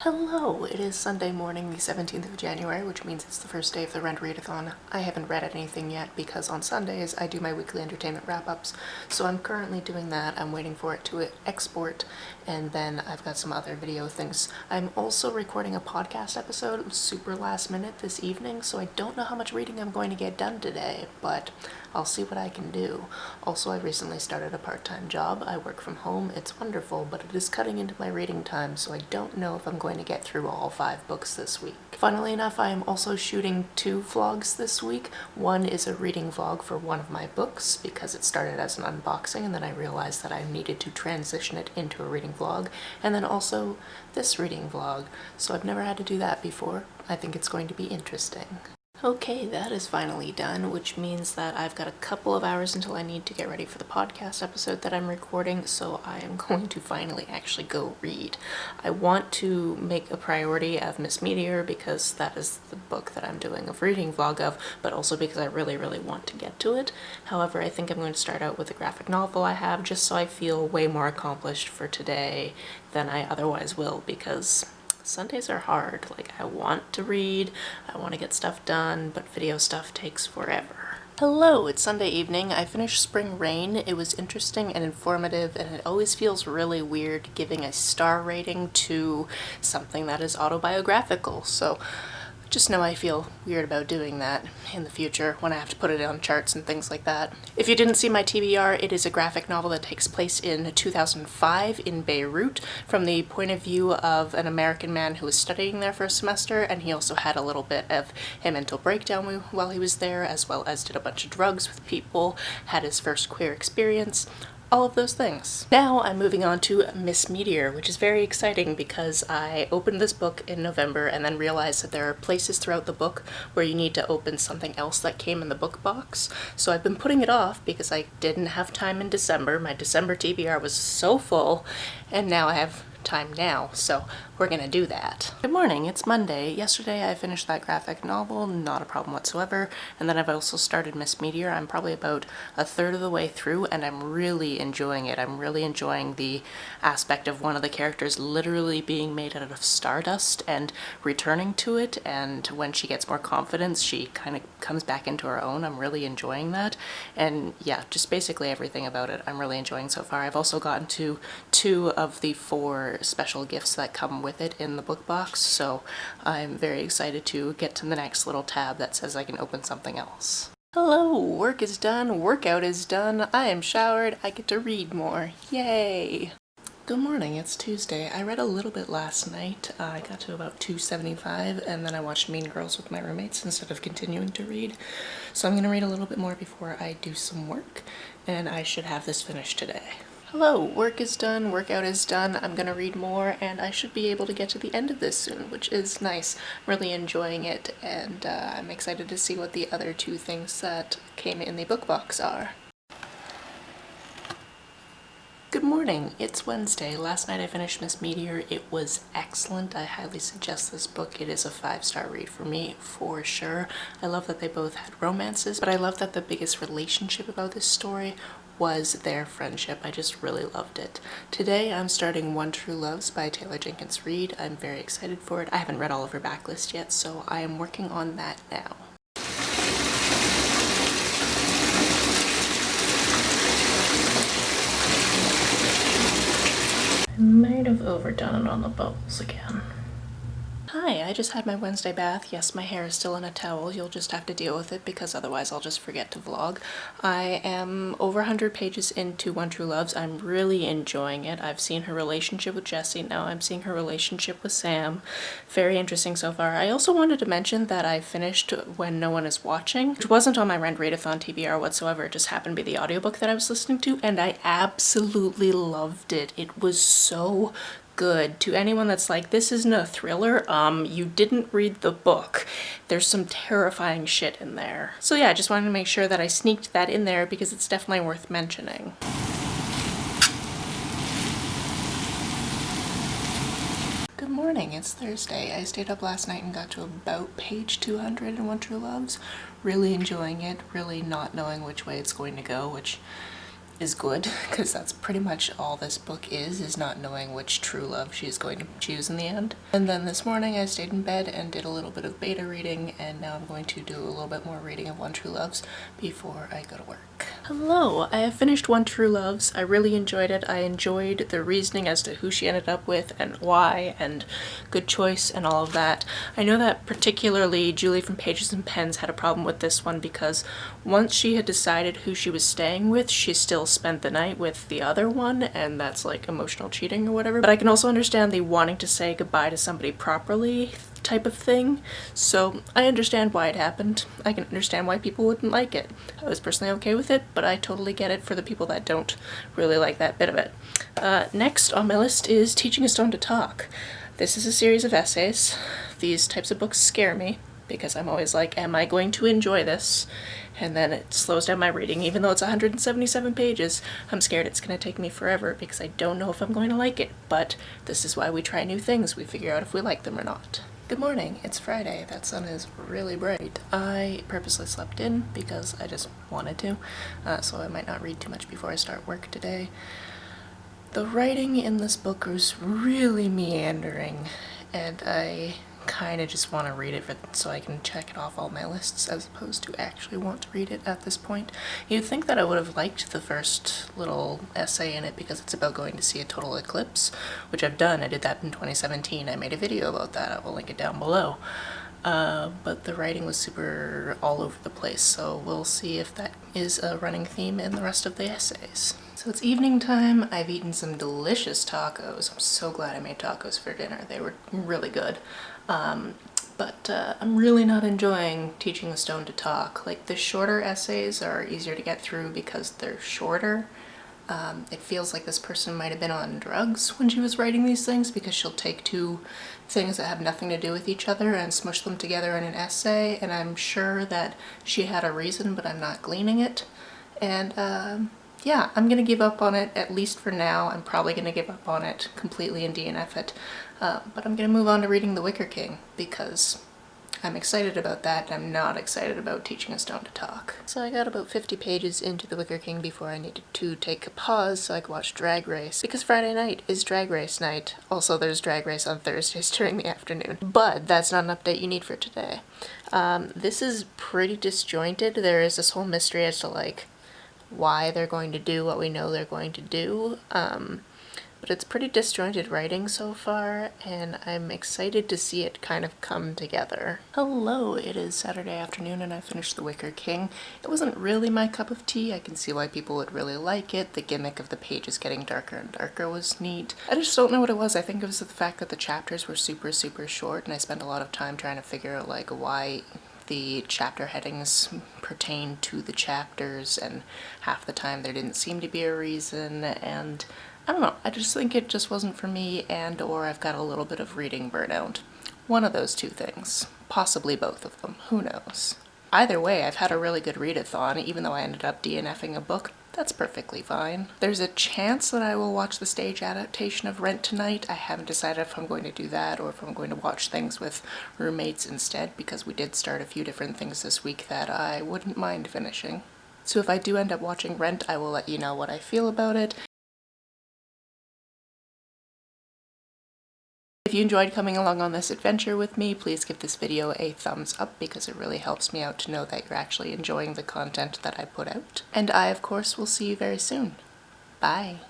Hello, it is Sunday morning, the 17th of January, which means it's the first day of the Rent Readathon. I haven't read anything yet because on Sundays I do my weekly entertainment wrap-ups, so I'm currently doing that. I'm waiting for it to export, and then I've got some other video things. I'm also recording a podcast episode super last minute this evening, so I don't know how much reading I'm going to get done today, but I'll see what I can do. Also, I recently started a part-time job. I work from home. It's wonderful, but it is cutting into my reading time, so I don't know if I'm going to get through all 5 books this week. Funnily enough, I am also shooting 2 vlogs this week. One is a reading vlog for one of my books because it started as an unboxing and then I realized that I needed to transition it into a reading vlog, and then also this reading vlog. So I've never had to do that before. I think it's going to be interesting. Okay, that is finally done, which means that I've got a couple of hours until I need to get ready for the podcast episode that I'm recording, so I am going to finally actually go read. I want to make a priority of Miss Meteor because that is the book that I'm doing a reading vlog of, but also because I really want to get to it. However, I think I'm going to start out with a graphic novel I have just so I feel way more accomplished for today than I otherwise will, because Sundays are hard. Like, I want to read, I want to get stuff done, but video stuff takes forever. Hello, it's Sunday evening. I finished Spring Rain. It was interesting and informative, and it always feels really weird giving a star rating to something that is autobiographical, so just know I feel weird about doing that in the future when I have to put it on charts and things like that. If you didn't see my TBR, it is a graphic novel that takes place in 2005 in Beirut from the point of view of an American man who was studying there for a semester, and he also had a little bit of a mental breakdown while he was there, as well as did a bunch of drugs with people, had his first queer experience. All of those things. Now I'm moving on to Miss Meteor, which is very exciting because I opened this book in November and then realized that there are places throughout the book where you need to open something else that came in the book box. So I've been putting it off because I didn't have time in December. My December TBR was so full, and now I have time now, so we're gonna do that. Good morning, it's Monday. Yesterday I finished that graphic novel, not a problem whatsoever, and then I've also started Miss Meteor. I'm probably about a third of the way through and I'm really enjoying it. I'm really enjoying the aspect of one of the characters literally being made out of stardust and returning to it, and when she gets more confidence she kind of comes back into her own. I'm really enjoying that, and yeah, just basically everything about it I'm really enjoying so far. I've also gotten to 2 of the 4 special gifts that come with it in the book box, so I'm very excited to get to the next little tab that says I can open something else. Hello, work is done, workout is done, I am showered, I get to read more, yay! Good morning, it's Tuesday. I read a little bit last night. I got to about 275 and then I watched Mean Girls with my roommates instead of continuing to read. So I'm gonna read a little bit more before I do some work, and I should have this finished today. Hello, work is done, workout is done, I'm gonna read more, and I should be able to get to the end of this soon, which is nice. I'm really enjoying it, and I'm excited to see what the other 2 things that came in the book box are. Good morning, it's Wednesday. Last night I finished Miss Meteor. It was excellent. I highly suggest this book. It is a 5-star read for me, for sure. I love that they both had romances, but I love that the biggest relationship about this story was their friendship. I just really loved it. Today I'm starting One True Loves by Taylor Jenkins Reid. I'm very excited for it. I haven't read all of her backlist yet, so I am working on that now. I might have overdone it on the bubbles again. Hi, I just had my Wednesday bath. Yes, my hair is still in a towel. You'll just have to deal with it because otherwise I'll just forget to vlog. I am over 100 pages into One True Loves. I'm really enjoying it. I've seen her relationship with Jesse. Now I'm seeing her relationship with Sam. Very interesting so far. I also wanted to mention that I finished When No One Is Watching, which wasn't on my Rent Readathon TBR whatsoever. It just happened to be the audiobook that I was listening to, and I absolutely loved it. It was so good. To anyone that's like, this isn't a thriller, you didn't read the book. There's some terrifying shit in there. So yeah, I just wanted to make sure that I sneaked that in there because it's definitely worth mentioning. Good morning, it's Thursday. I stayed up last night and got to about page 200 in One True Loves. Really enjoying it, really not knowing which way it's going to go, which is good, because that's pretty much all this book is not knowing which true love she's going to choose in the end. And then this morning I stayed in bed and did a little bit of beta reading, and now I'm going to do a little bit more reading of One True Loves before I go to work. Hello! I have finished One True Loves. I really enjoyed it. I enjoyed the reasoning as to who she ended up with and why, and good choice and all of that. I know that particularly Julie from Pages and Pens had a problem with this one because once she had decided who she was staying with, she still spent the night with the other one, and that's like emotional cheating or whatever. But I can also understand the wanting to say goodbye to somebody properly type of thing, so I understand why it happened. I can understand why people wouldn't like it. I was personally okay with it, but I totally get it for the people that don't really like that bit of it. Next on my list is Teaching a Stone to Talk. This is a series of essays. These types of books scare me because I'm always like, am I going to enjoy this? And then it slows down my reading. Even though it's 177 pages, I'm scared it's going to take me forever because I don't know if I'm going to like it. But this is why we try new things. We figure out if we like them or not. Good morning. It's Friday. That sun is really bright. I purposely slept in because I just wanted to, so I might not read too much before I start work today. The writing in this book was really meandering, and I kind of just want to read it so I can check it off all my lists as opposed to actually want to read it at this point. You'd think that I would have liked the first little essay in it because it's about going to see a total eclipse, which I've done. I did that in 2017. I made a video about that. I will link it down below. But the writing was super all over the place, so we'll see if that is a running theme in the rest of the essays. So it's evening time. I've eaten some delicious tacos. I'm so glad I made tacos for dinner. They were really good. But I'm really not enjoying Teaching a Stone to Talk. Like, the shorter essays are easier to get through because they're shorter. It feels like this person might have been on drugs when she was writing these things because she'll take two things that have nothing to do with each other and smush them together in an essay, and I'm sure that she had a reason, but I'm not gleaning it. And yeah, I'm gonna give up on it, at least for now. I'm probably gonna give up on it completely and DNF it. But I'm gonna move on to reading The Wicker King because I'm excited about that, and I'm not excited about Teaching a Stone to Talk. So I got about 50 pages into The Wicker King before I needed to take a pause so I could watch Drag Race, because Friday night is Drag Race night. Also, there's Drag Race on Thursdays during the afternoon. But that's not an update you need for today. This is pretty disjointed. There is this whole mystery as to, like, why they're going to do what we know they're going to do. But it's pretty disjointed writing so far, and I'm excited to see it kind of come together. Hello, it is Saturday afternoon and I finished The Wicker King. It wasn't really my cup of tea. I can see why people would really like it. The gimmick of the pages getting darker and darker was neat. I just don't know what it was. I think it was the fact that the chapters were super, super short, and I spent a lot of time trying to figure out, like, why the chapter headings pertain to the chapters, and half the time there didn't seem to be a reason, and I don't know, I just think it just wasn't for me, and or I've got a little bit of reading burnout. One of those two things. Possibly both of them. Who knows? Either way, I've had a really good readathon, even though I ended up DNFing a book. That's perfectly fine. There's a chance that I will watch the stage adaptation of Rent tonight. I haven't decided if I'm going to do that or if I'm going to watch things with roommates instead, because we did start a few different things this week that I wouldn't mind finishing. So if I do end up watching Rent, I will let you know what I feel about it. If you enjoyed coming along on this adventure with me, please give this video a thumbs up because it really helps me out to know that you're actually enjoying the content that I put out. And I, of course, will see you very soon. Bye!